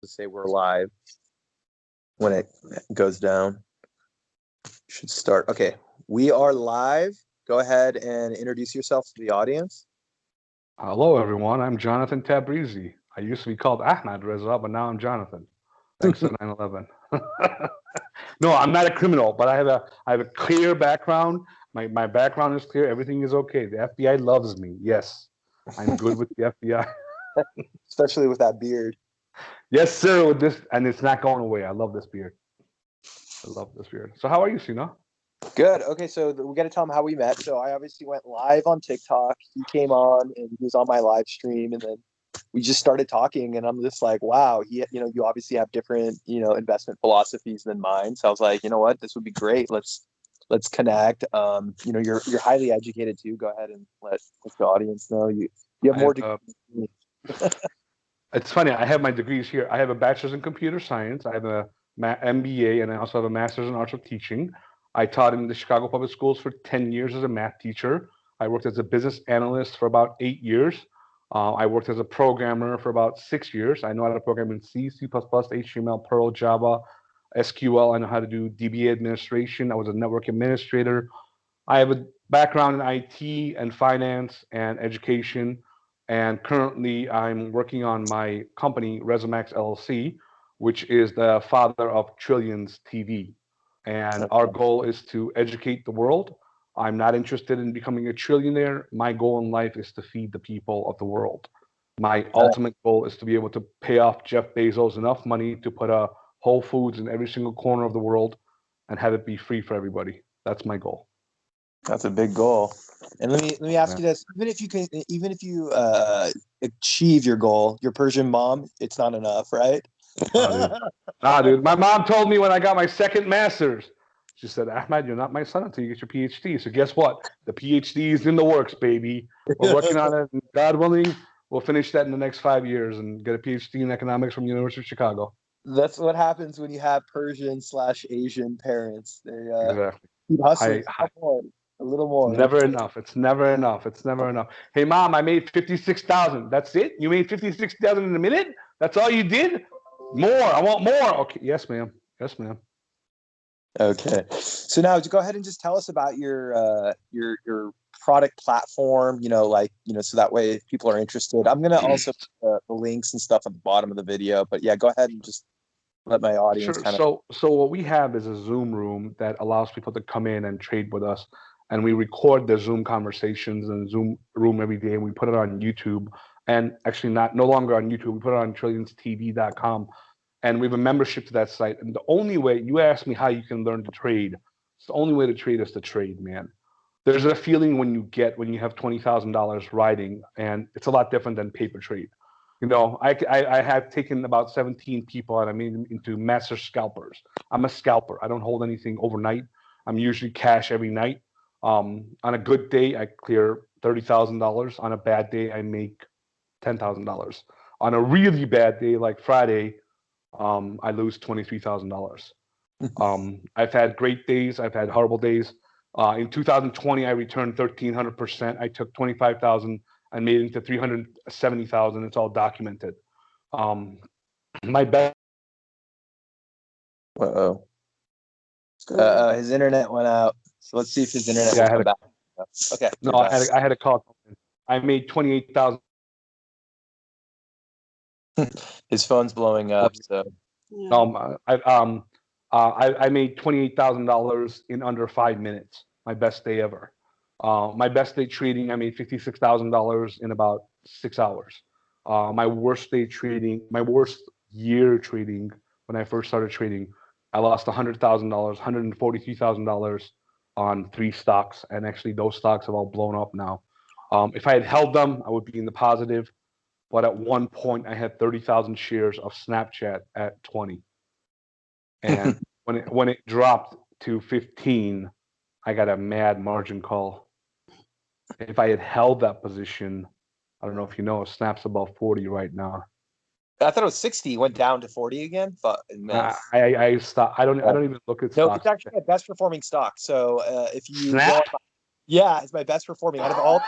say we're live when it goes down. Should start. Okay, we are live. Go ahead and introduce yourself to the audience. Hello, everyone. I'm Jonathan Tabrizi. I used to be called Ahmad Reza, but now I'm Jonathan. Thanks to 9/11. No, I'm not a criminal, but I have a clear background. My background is clear. Everything is okay. The FBI loves me. Yes, I'm good with the FBI. Especially with that beard. Yes, sir. With this, and it's not going away. I love this beard. I love this beard. So, how are you, Sina? Good. Okay, so we got to tell them how we met. So I obviously went live on TikTok. He came on and he was on my live stream, and then we just started talking. And I'm just like, wow, you obviously have different, investment philosophies than mine. So I was like, you know what, this would be great. Let's connect. You're highly educated too. Go ahead and let the audience know you have more degrees than me. It's funny. I have my degrees here. I have a bachelor's in computer science. I have a MBA, and I also have a master's in arts of teaching. I taught in the Chicago Public Schools for 10 years as a math teacher. I worked as a business analyst for about 8 years. I worked as a programmer for about 6 years. I know how to program in C, C++, HTML, Perl, Java, SQL. I know how to do DBA administration. I was a network administrator. I have a background in IT and finance and education. And currently, I'm working on my company, Rezamax LLC, which is the father of Trillions TV. And our goal is to educate the world. I'm not interested in becoming a trillionaire. My goal in life is to feed the people of the world. My ultimate goal is to be able to pay off Jeff Bezos enough money to put a Whole Foods in every single corner of the world and have it be free for everybody. That's my goal. That's a big goal. And let me ask you this: even if you achieve your goal, your Persian mom, it's not enough, right? Dude. My mom told me when I got my second master's, she said, Ahmad, you're not my son until you get your PhD. So guess what? The PhD is in the works, baby. We're working on it. And God willing, we'll finish that in the next 5 years and get a PhD in economics from the University of Chicago. That's what happens when you have Persian/Asian parents. They exactly. keep hustling a little more. It's never enough. It's never enough. It's never enough. Hey, Mom, I made 56,000. That's it? You made 56,000 in a minute? That's all you did? More. I want more. Okay. Yes, ma'am. Yes, ma'am. Okay. So now go ahead and just tell us about your product platform, so that way if people are interested. I'm going to also put the links and stuff at the bottom of the video, but yeah, go ahead and just let my audience So what we have is a Zoom room that allows people to come in and trade with us. And we record the Zoom conversations in Zoom room every day, and we put it on YouTube. And actually no longer on YouTube. We put it on trillionstv.com. And we have a membership to that site. And the only way, you asked me how you can learn to trade. It's the only way to trade is to trade, man. There's a feeling when you have $20,000 riding, and it's a lot different than paper trade. I have taken about 17 people and I made them into master scalpers. I'm a scalper. I don't hold anything overnight. I'm usually cash every night. On a good day, I clear $30,000. On a bad day, I make $10,000. On a really bad day, like Friday, I lose $23,000. I've had great days. I've had horrible days. In 2020, I returned 1,300%. I took 25,000 and made it into 370,000. It's all documented. My best. His internet went out. So let's see if his internet will come back. Okay. No, I had a call. I made 28,000. His phone's blowing up. So. I made $28,000 in under 5 minutes. My best day ever. My best day trading, I made $56,000 in about 6 hours. My worst year trading, when I first started trading, I lost $100,000, $143,000 on 3 stocks, and actually those stocks have all blown up now. If I had held them, I would be in the positive. But at one point, I had 30,000 shares of Snapchat at 20. And when it dropped to 15, I got a mad margin call. If I had held that position, I don't know if you know, Snap's above 40 right now. I thought it was 60. Went down to 40 again. I stopped. I don't even look at stocks. No, it's actually my best performing stock. So if you Snap? it's my best performing out of all.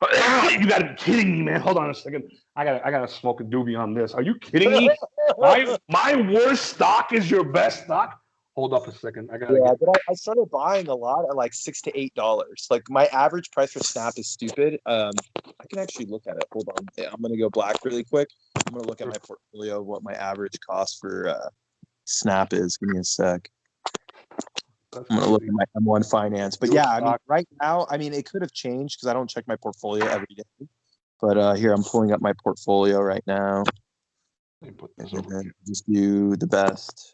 You gotta be kidding me, man. Hold on a second. I gotta smoke a doobie on this. Are you kidding me? My worst stock is your best stock. Hold up a second. I gotta Yeah, get. but I started buying a lot at like $6 to $8. Like my average price for Snap is stupid. I can actually look at it. Hold on. Yeah, I'm gonna go black really quick. I'm gonna look at my portfolio, what my average cost for Snap is. Give me a sec. That's I'm gonna look crazy. at my M1 Finance. But Your yeah, I mean, stock. right now, I mean, it could have changed because I don't check my portfolio every day. But here, I'm pulling up my portfolio right now, Let me put this and over then here. just do the best.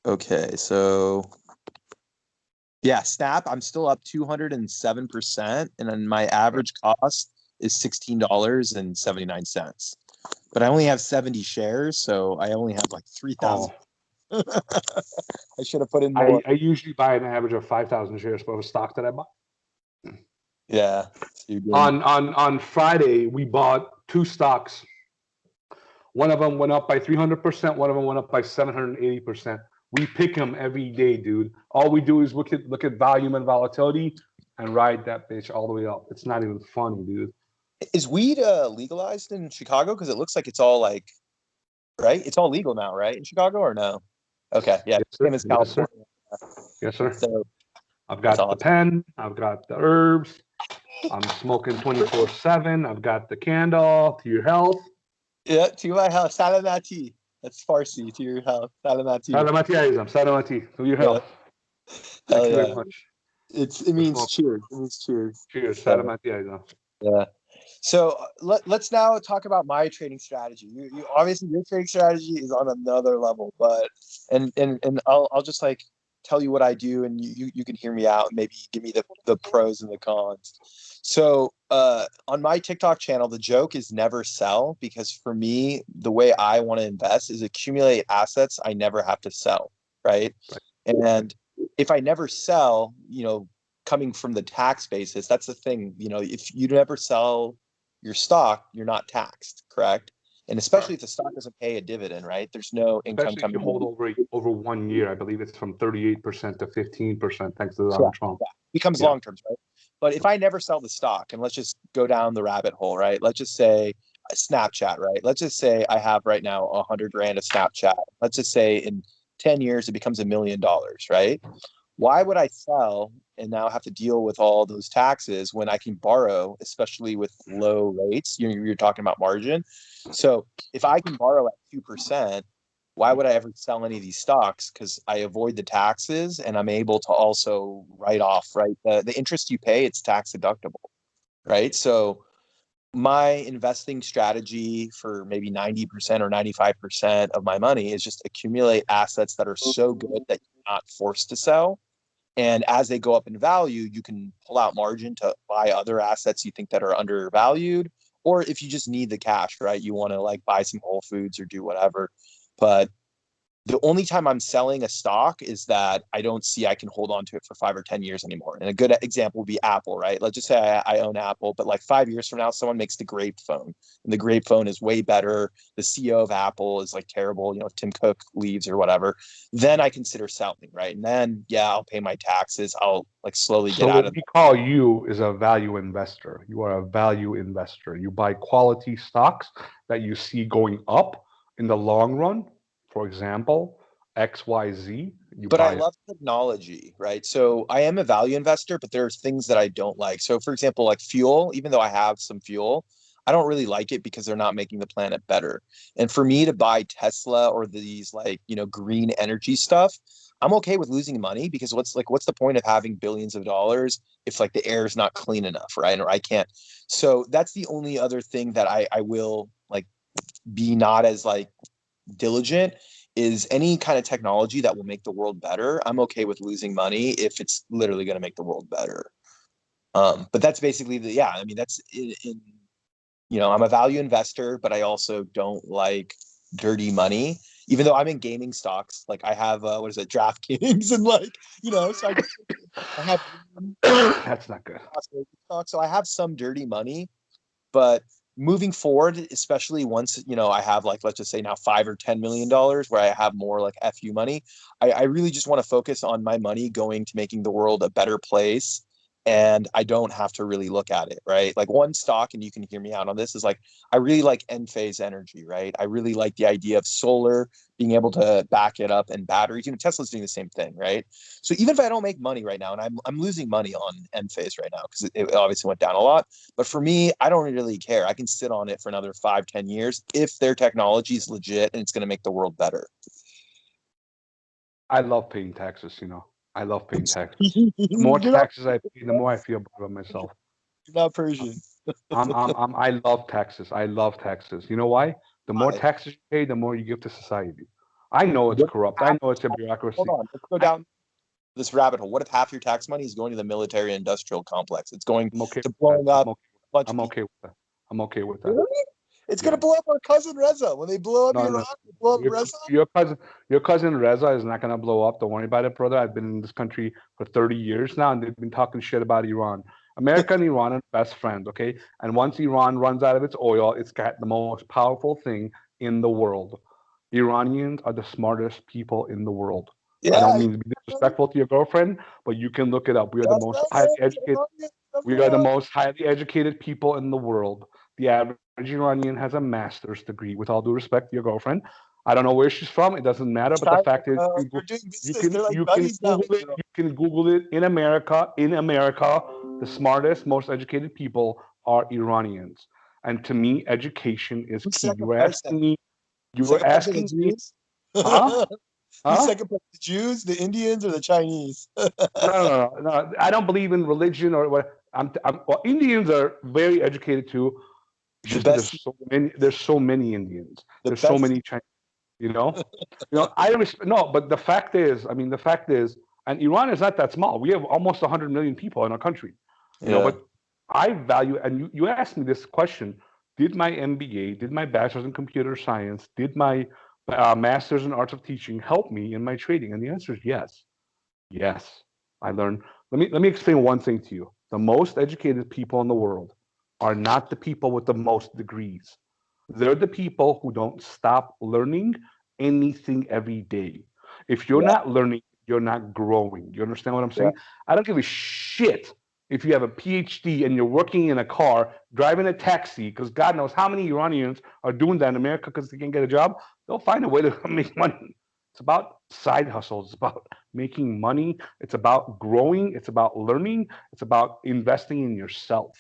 Okay, so yeah, Snap, I'm still up 207%, and then my average cost is $16.79. But I only have 70 shares, so I only have like 3,000. Oh, I should have put in more. I usually buy an average of 5,000 shares for a stock that I buy. Yeah. So you're good. On Friday, we bought two stocks. One of them went up by 300%. One of them went up by 780%. We pick them every day, dude. All we do is look at volume and volatility and ride that bitch all the way up. It's not even funny, dude. Is weed legalized in Chicago? Because it looks like it's all like, right? It's all legal now, right? In Chicago or no? Okay, yeah, Yes, sir. same as Yes, sir. California. Yes, sir. So I've that's got the awesome. pen. I've got the herbs. I'm smoking 24/7. I've got the candle to your health. Yeah, to my house, Salamati. That's Farsi. To your house, Salamati. Salamati Aizam. Salamati to your Yeah, health. Thank hell you very yeah. much. It For means smoking. cheers. It means cheers. Cheers. So Salamati Aizam. yeah. So let's now talk about my trading strategy. You obviously your trading strategy is on another level, but and I'll just like tell you what I do, and you can hear me out and maybe give me the pros and the cons. So on my TikTok channel, the joke is never sell, because for me, the way I want to invest is accumulate assets I never have to sell, right? Right. And if I never sell, coming from the tax basis, that's the thing. If you never sell your stock, you're not taxed, correct? And especially if the stock doesn't pay a dividend, right? There's no income Especially if you coming hold in. over 1 year. I believe it's from 38% to 15% thanks to Yeah, Donald Trump. yeah. Becomes Yeah. long terms, right? But if I never sell the stock, and let's just go down the rabbit hole, right? Let's just say Snapchat, right? Let's just say I have right now 100 grand of Snapchat. Let's just say in 10 years it becomes $1 million, right? Why would I sell and now have to deal with all those taxes when I can borrow, especially with low rates? You're talking about margin. So if I can borrow at 2%, why would I ever sell any of these stocks? Because I avoid the taxes and I'm able to also write off, right? The interest you pay, it's tax deductible, right? So my investing strategy for maybe 90% or 95% of my money is just accumulate assets that are so good that you're not forced to sell. And as they go up in value, you can pull out margin to buy other assets you think that are undervalued. Or if you just need the cash, right? You want to like buy some Whole Foods or do whatever. But the only time I'm selling a stock is that I don't see I can hold on to it for 5 or 10 years anymore. And a good example would be Apple, right? Let's just say I own Apple, but like 5 years from now, someone makes the Grape phone, and the Grape phone is way better. The CEO of Apple is like terrible, if Tim Cook leaves or whatever. Then I consider selling, right? And then yeah, I'll pay my taxes. I'll like slowly So get out what of we call you is a value investor. You are a value investor. You buy quality stocks that you see going up in the long run. For example, XYZ, you but I buy it. love technology, right? So I am a value investor, but there's things that I don't like. So for example, like fuel, even though I have some fuel, I don't really like it because they're not making the planet better. And for me to buy Tesla or these like, green energy stuff, I'm okay with losing money because what's the point of having billions of dollars if like the air is not clean enough, right? Or I can't. So that's the only other thing that I will like be not as like diligent is any kind of technology that will make the world better. I'm okay with losing money if it's literally going to make the world better. But that's basically yeah, I mean, that's I'm a value investor, but I also don't like dirty money. Even though I'm in gaming stocks, like I have, what is it, DraftKings, and like, so I have That's not good. stocks, so I have some dirty money, but moving forward, especially once, I have like, let's just say now $5 or $10 million where I have more like FU money, I really just want to focus on my money going to making the world a better place. And I don't have to really look at it, right? Like one stock, and you can hear me out on this, is like, I really like Enphase Energy, right? I really like the idea of solar, being able to back it up, and batteries. Tesla's doing the same thing, right? So even if I don't make money right now, and I'm losing money on Enphase right now because it obviously went down a lot, but for me, I don't really care. I can sit on it for another 5, 10 years if their technology is legit and it's going to make the world better. I love paying taxes. I love paying taxes. The more You're not, taxes I pay, the more I feel better about myself. you're not Persian. I love taxes. I love taxes. You know why? The more Why? taxes you pay, the more you give to society. I know it's What corrupt. I half, know it's a hold bureaucracy. on, let's go I, down this rabbit hole. What if half your tax money is going to the military industrial complex? It's going I'm okay to with that. blowing up a bunch of I'm people. okay with that. I'm okay with that. Really? It's going Yeah. to blow up our cousin Reza. When they blow up No, Iran, no. they blow up Your Reza? your cousin Reza is not gonna blow up. Don't worry about it, brother. I've been in this country for 30 years now, and they've been talking shit about Iran. America and Iran are best friends, okay? And once Iran runs out of its oil, it's got the most powerful thing in the world. Iranians are the smartest people in the world. I don't Yeah, mean to be disrespectful to your girlfriend, but you can look it up. We are the that's most right, highly man. educated. Iranian, number We are the one. most highly educated people in the world. The average Iranian has a master's degree. With all due respect to your girlfriend, I don't know where she's from. It doesn't matter. But the China, fact is, they're doing business. They're like you can buddies now. Google it. You can Google it in America. In America, the smartest, most educated people are Iranians. And to me, education is Who's key. second place then? You were Second place are the asking me, Jews? huh? Who's Huh? second place? The Jews, the Indians, or the Chinese? No. I don't believe in religion or what. Well, Indians are very educated too. It's The just that best, there's so many Indians. the There's so best. many Chinese. You know, no. But the fact is, and Iran is not that small. We have almost 100 million people in our country. Yeah. But I value. And you asked me this question: did my MBA, did my bachelor's in computer science, did my master's in arts of teaching help me in my trading? And the answer is yes. Yes, I learned. Let me explain one thing to you. The most educated people in the world are not the people with the most degrees. They're the people who don't stop learning anything every day. If you're Yeah. not learning, you're not growing. You understand what I'm Yeah. saying? I don't give a shit if you have a PhD and you're working in a car, driving a taxi, because God knows how many Iranians are doing that in America because they can't get a job. They'll find a way to make money. It's about side hustles. It's about making money. It's about growing. It's about learning. It's about investing in yourself.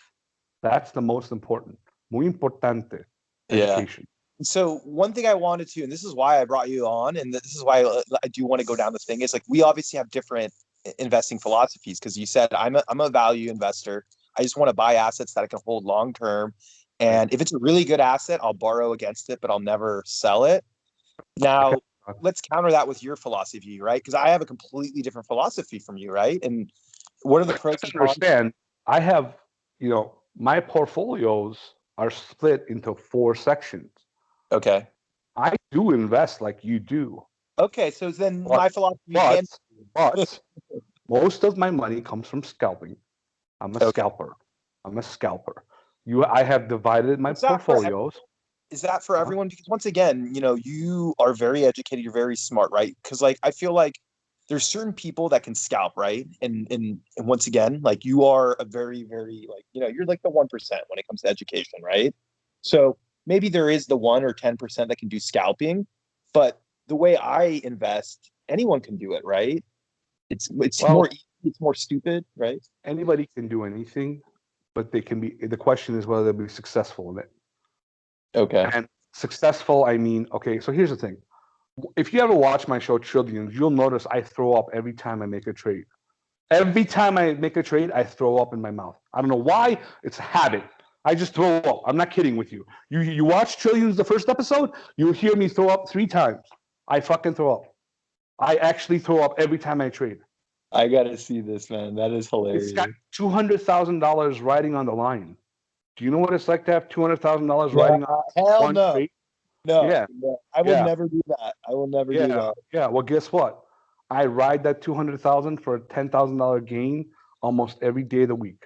That's the most important. Muy importante. Yeah. Education. So one thing I wanted to, and this is why I brought you on, and this is why I do want to go down this thing, is like we obviously have different investing philosophies because you said I'm a value investor. I just want to buy assets that I can hold long term, Yeah. and if it's a really good asset, I'll borrow against it, but I'll never sell it. Okay. Now, let's counter that with your philosophy, right? Because I have a completely different philosophy from you, right? And what are the But you have pros to and cons? understand, I have, my portfolios are split into 4 sections. Okay. I do invest like you do, Okay, so then but my philosophy but can. but most of my money comes from scalping. I'm a Okay. scalper. I'm a scalper. I have divided my Is that for portfolios. is that for Huh? everyone? Because once again, you are very educated, you're very smart, right? Because like I feel like there's certain people that can scalp, right? And once again, like you are a very, very like, you're like the 1% when it comes to education, right? So maybe there is the 1 or 10% that can do scalping, but the way I invest, anyone can do it, right? It's more Well, easy, it's more stupid, right? anybody can do anything, but they can be. The question is whether they'll be successful in it. Okay. And successful, I mean, okay. So here's the thing: if you ever watch my show Trillions, you'll notice I throw up every time I make a trade. Every time I make a trade, I throw up in my mouth. I don't know why. It's a habit. I just throw up. I'm not kidding with you. You watch Trillions the first episode, you'll hear me throw up 3 times. I fucking throw up. I actually throw up every time I trade. I gotta see this, man. That is It's got hilarious. $200,000 riding on the line. Do you know what it's like to have $200,000 No, riding on hell one no. trade? No, Yeah, no. I will yeah, never do that. I will never do yeah, that. yeah. Well, guess what? I ride that 200,000 for a $10,000 gain almost every day of the week.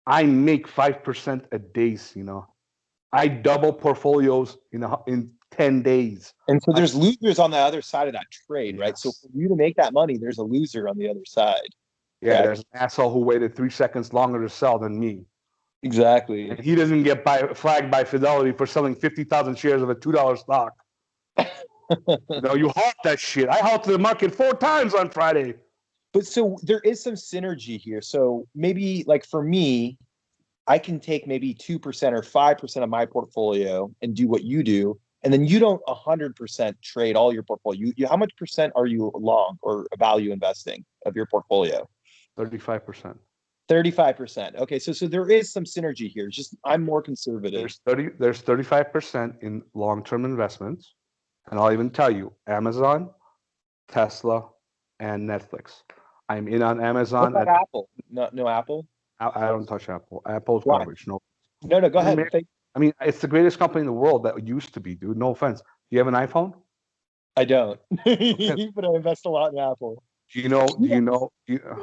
I make 5% a day, you know. I double portfolios in 10 days. And so there's losers on the other side of that trade, right? So Yes. for you to make that money, there's a loser on the other side. Yeah, Correct. there's an asshole who waited 3 seconds longer to sell than me. Exactly. And he doesn't get flagged by Fidelity for selling 50,000 shares of a $2 stock. You halt that shit. I halted the market 4 times on Friday. But so there is some synergy here. So maybe like for me, I can take maybe 2% or 5% of my portfolio and do what you do. And then you don't 100% trade all your portfolio. How much percent are you long or value investing of your portfolio? 35%. 35%. Okay, so there is some synergy here. It's just I'm more conservative. There's 35% in long-term investments. And I'll even tell you, Amazon, Tesla, and Netflix. I'm in on What Amazon. about Apple? No Apple? I don't touch Apple. Apple's Why? garbage. No. No, go ahead. I mean, it's the greatest company in the world that used to be, dude. No offense. Do you have an iPhone? I don't. Okay. But I invest a lot in Apple. Do you know? Do you know?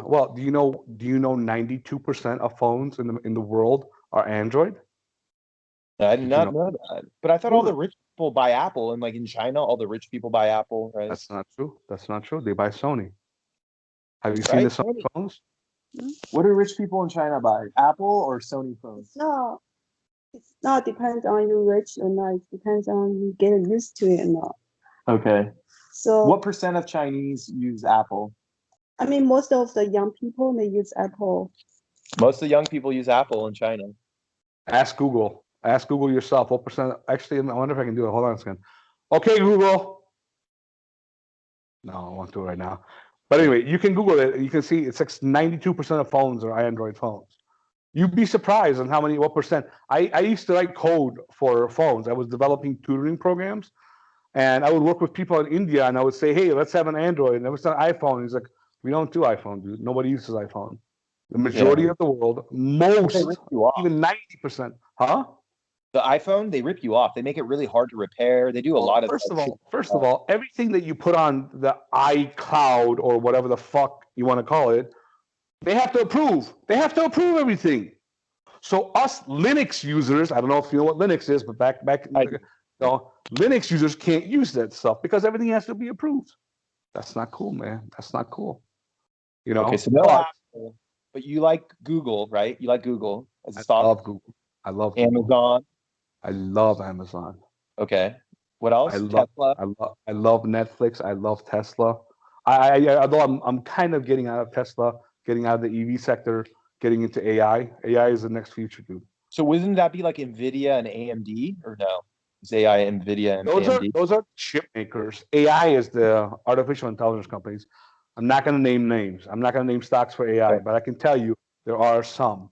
Well, do you know? Do you know 92% of phones in the world are Android? I did Did you not know? know that. But I thought all Google the it. rich people buy Apple, and like in China, all the rich people buy Apple, right? That's not true. That's not true. They buy Sony. Have you seen the Right? Sony phones? What do rich people in China buy? Apple or Sony phones? It's not depends on you rich or not. It depends on you get used to it or not. Okay. So What percent of Chinese use Apple? I mean, most of the young people they use Apple. Most of the young people use Apple in China. Ask Google. Ask Google yourself. What percent? Actually, I wonder if I can do it. Hold on a second. Okay, Google. No, I won't do it right now. But anyway, you can Google it. You can see it's like 92% of phones are Android phones. You'd be surprised on what percent. I used to write code for phones. I was developing tutoring programs, and I would work with people in India, and I would say, hey, let's have an Android. And it was an iPhone. He's like, we don't do iPhone, dude. Nobody uses iPhone. The majority of the world, They rip you off. even 90%. Huh? The iPhone, they rip you off. They make it really hard to repair. They do a lot of First of all, everything that you put on the iCloud or whatever the fuck you want to call it, they have to approve. They have to approve everything. So us Linux users, I don't know if you know what Linux is, but Linux users can't use that stuff because everything has to be approved. That's not cool, man. That's not cool. Okay, so no Apple, but you like Google, right? You like Google as a stock. I love Google. I love Amazon. I love Amazon. Okay. What else? Tesla. I love Netflix. I love Tesla. Although I'm kind of getting out of Tesla, getting out of the EV sector, getting into AI. AI is the next future, dude. So wouldn't that be like Nvidia and AMD, or no? Is AI Nvidia and AMD? Those are chip makers. AI is the artificial intelligence companies. I'm not going to name names. I'm not going to name stocks for AI, but I can tell you there are some.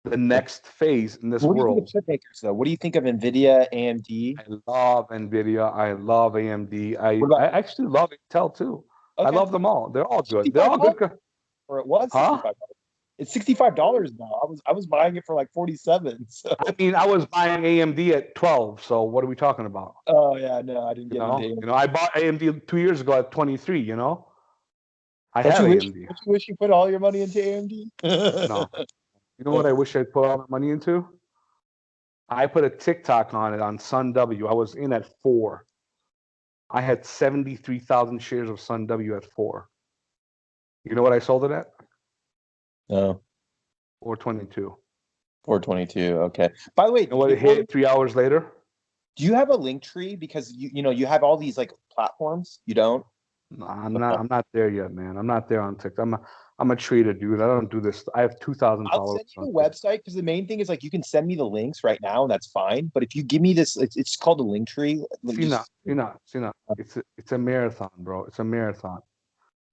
The next phase in this What do you think world. of chip makers, though? What do you think of Nvidia, AMD? I love Nvidia. I love AMD. I actually love Intel too. Okay. I love them all. They're all good. They're all good. Or it was $65. It's $65 now. I was buying it for like 47. So I mean, I was buying AMD at 12. So what are we talking about? oh yeah, no, I didn't get into AMD. I bought AMD 2 years ago at 23. I Don't have you AMD. Don't you wish you put all your money into AMD? No. You know what I wish I'd put all my money into? I put a TikTok on it on Sun W. I was in at 4. I had 73,000 shares of Sun W at 4. You know what I sold it at? No. 422. 422. Okay. By the way, you know what it hit 3 hours later? Do you have a link tree? Because you have all these like platforms. You don't? No, I'm not there yet, man. I'm not there on TikTok. I'm a trader, dude. I don't do this. I have 2,000 followers. I'll send you the website because the main thing is like you can send me the links right now and that's fine. But if you give me this, it's called a link tree. It's a marathon, bro. It's a marathon.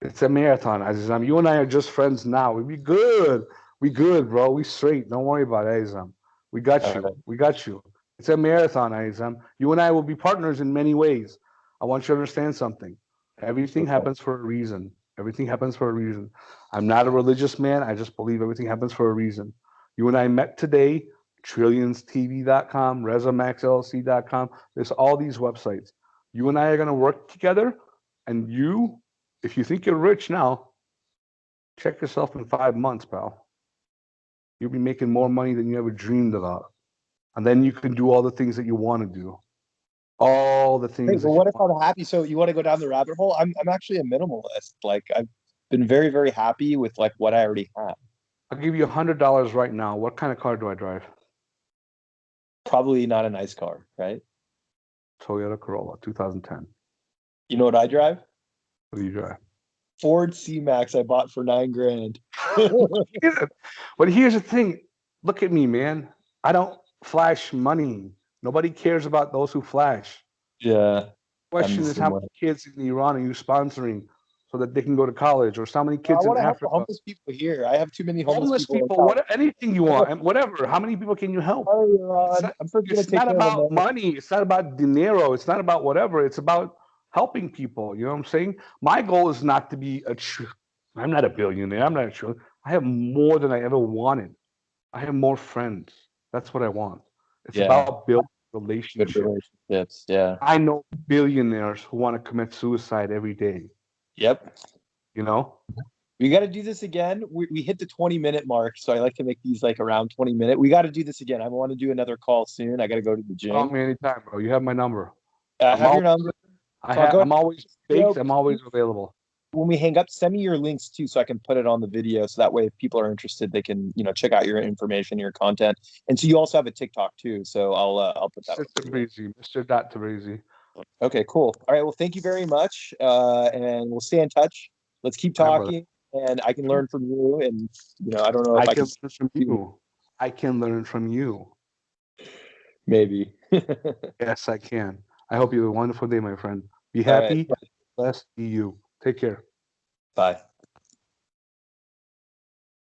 It's a marathon, Azizam. You and I are just friends now. We good. We good, bro. We straight. Don't worry about it, Azizam. We got you. Right. We got you. It's a marathon, Azizam. You and I will be partners in many ways. I want you to understand something. Everything happens for a reason. Everything happens for a reason. I'm not a religious man. I just believe everything happens for a reason. You and I met today, TrillionsTV.com, Rezamax LLC.com. There's all these websites. You and I are going to work together, and if you think you're rich now, check yourself in 5 months, pal. You'll be making more money than you ever dreamed about. And then you can do all the things that you want to do. All the things Great. that Well, you what if want. I'm happy? So you want to go down the rabbit hole? I'm actually a minimalist. Like I've been very, very happy with like what I already have. I'll give you $100 right now. What kind of car do I drive? Probably not a nice car, right? Toyota Corolla, 2010. You know what I drive? What do you drive? Ford C-Max I bought for $9,000. But here's the thing. Look at me, man. I don't flash money. Nobody cares about those who flash. Yeah. Question the is, same how way. many kids in Iran are you sponsoring so that they can go to college? Or how many I kids in want to help the Africa? homeless people here. I have too many homeless Homeless people in people, California. anything you want, and whatever. How many people can you help? Sorry, It's Iran. not, I'm first gonna it's take not care of about America. money. It's not about dinero. It's not about whatever. It's about helping people. You know what I'm saying? My goal is not to be I'm not a billionaire. I'm not sure. I have more than I ever wanted. I have more friends. That's what I want. It's Yeah. about building Good relationships. relationships. Yeah. I know billionaires who want to commit suicide every day. Yep. You know? We got to do this again. We hit the 20-minute mark, so I like to make these like around 20-minute. We got to do this again. I want to do another call soon. I got to go to the Call gym. me anytime, bro. You have my number. I I'm have your always, number. So I'll go I'm always baked. ahead. I'm always available. When we hang up, send me your links too, so I can put it on the video. So that way, if people are interested, they can check out your information, your content. And so you also have a TikTok too. So I'll put that. Mr. Tabrizi, Mr. Dot Tabrizi. Okay, cool. All right. Well, thank you very much, and we'll stay in touch. Let's keep All right, brother. talking, and I can learn from you. And I don't know if I I can can learn from you. I can learn from you. maybe. Yes, I can. I hope you have a wonderful day, my friend. Be All right. happy, blessed, be you. Take care. Bye.